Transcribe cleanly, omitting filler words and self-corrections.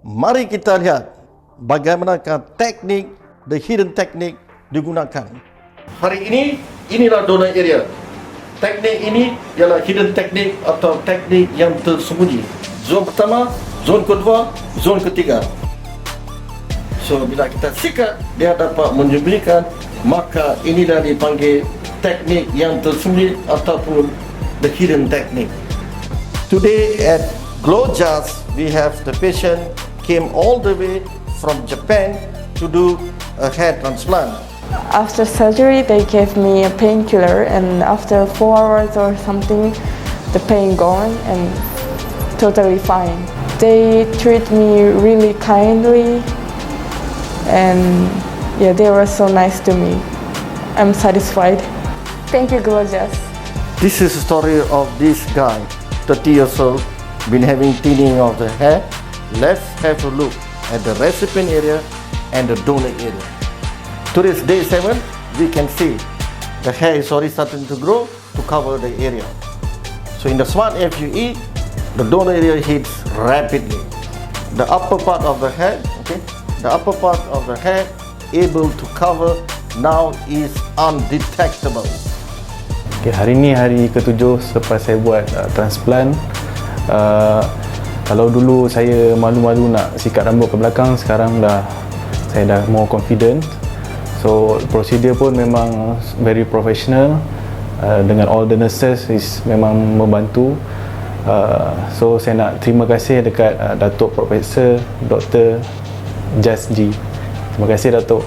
Mari kita lihat bagaimanakah teknik, the hidden teknik digunakan. Hari ini, inilah donor area. Teknik ini ialah hidden teknik atau teknik yang tersembunyi. Zon pertama, zon kedua, zon ketiga. So, bila kita sikat, dia dapat menyembunyikan, maka inilah dipanggil teknik yang tersembunyi ataupun the hidden technique. Today at GLOJAS, we have the patient came all the way from Japan to do a hair transplant. After surgery, they gave me a painkiller, and after 4 hours or something, the pain gone and totally fine. They treat me really kindly, and yeah, they were so nice to me. I'm satisfied. Thank you, GLOJAS. This is the story of this guy, 30 years old, been having thinning of the hair. Let's have a look at the recipient area and the donor area. Today's day 7, we can see the hair is already starting to grow to cover the area. So in the SMART FUE, the donor area heats rapidly. The upper part of the hair, the upper part of the hair able to cover now is undetectable. Hari ini hari ke-7 selepas saya buat transplant. Kalau dulu saya malu-malu nak sikat rambut ke belakang, sekarang saya dah more confident. So prosedur pun memang very professional, dengan all the nurses memang membantu. So saya nak terima kasih dekat Dato Profesor Dr. JasG. Terima kasih Dato.